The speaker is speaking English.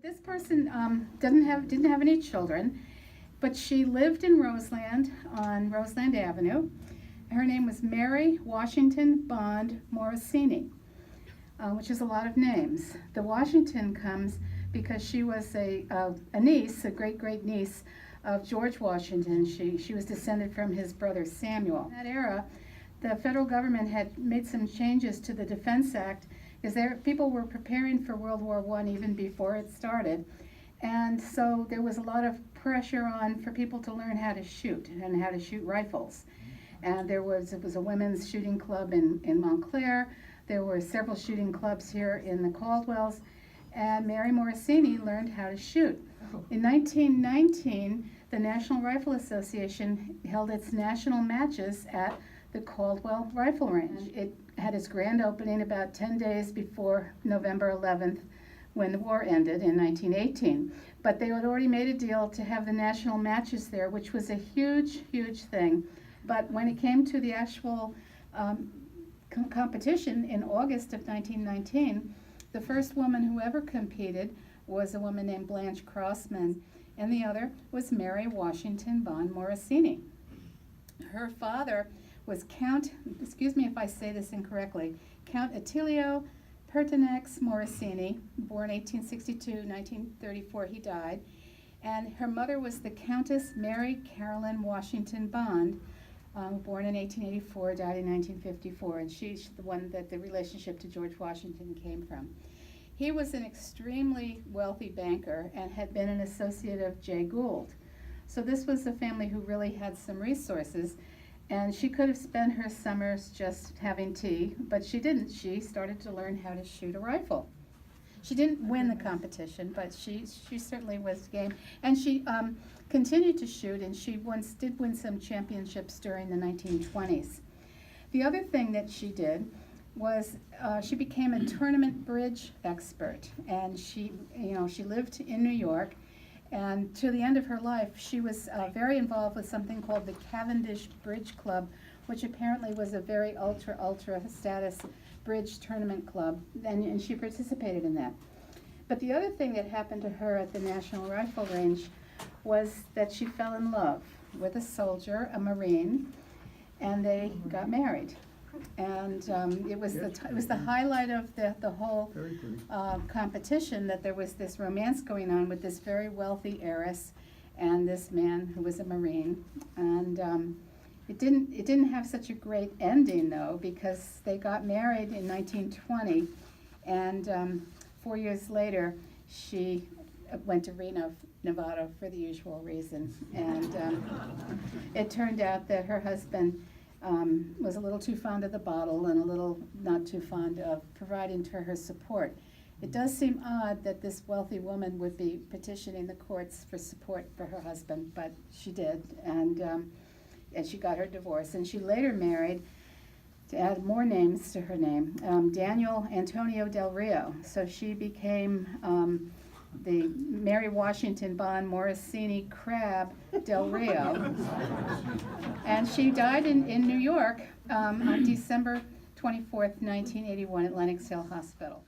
This person didn't have any children, but she lived in Roseland on Roseland Avenue. Her name was Mary Washington Bond Morosini, which is a lot of names. The Washington comes because she was a niece, a great niece of George Washington. She was descended from his brother Samuel. In that era, the federal government had made some changes to the Defense Act because people were preparing for World War I even before it started. And so there was a lot of pressure on for people to learn how to shoot and how to shoot rifles. And it was a women's shooting club in Montclair. There were several shooting clubs here in the Caldwells. And Mary Morosini learned how to shoot. In 1919, the National Rifle Association held its national matches at the Caldwell Rifle Range. It had its grand opening about 10 days before November 11th, when the war ended in 1918. But they had already made a deal to have the national matches there, which was a huge thing. But when it came to the actual competition in August of 1919, the first woman who ever competed was a woman named Blanche Crossman, and the other was Mary Washington Bond Morosini. Her father was Count, excuse me if I say this incorrectly, Count Attilio Pertinax Morosini, born 1862, 1934 he died, and her mother was the Countess Mary Carolyn Washington Bond, born in 1884, died in 1954, and she's the one that the relationship to George Washington came from. He was an extremely wealthy banker and had been an associate of Jay Gould. So this was a family who really had some resources, and she could have spent her summers just having tea, but she didn't. She started to learn how to shoot a rifle. She didn't win the competition, but she certainly was game. And she continued to shoot, and she once did win some championships during the 1920s. The other thing that she did was she became a tournament bridge expert, and she lived in New York, and to the end of her life she was very involved with something called the Cavendish Bridge Club, which apparently was a very ultra status bridge tournament club, and she participated in that. But the other thing that happened to her at the National Rifle Range was that she fell in love with a soldier, a Marine, and they got married. And it was the highlight of the whole competition, that there was this romance going on with this very wealthy heiress and this man who was a Marine. And it didn't have such a great ending though, because they got married in 1920, and 4 years later she went to Reno, Nevada for the usual reason. And it turned out that her husband was a little too fond of the bottle and a little not too fond of providing to her support. It does seem odd that this wealthy woman would be petitioning the courts for support for her husband, but she did, and she got her divorce. And she later married, to add more names to her name, Daniel Antonio Del Rio. So she became the Mary Washington Bond Morosini Crab Del Rio. And she died in New York on December 24th, 1981 at Lenox Hill Hospital.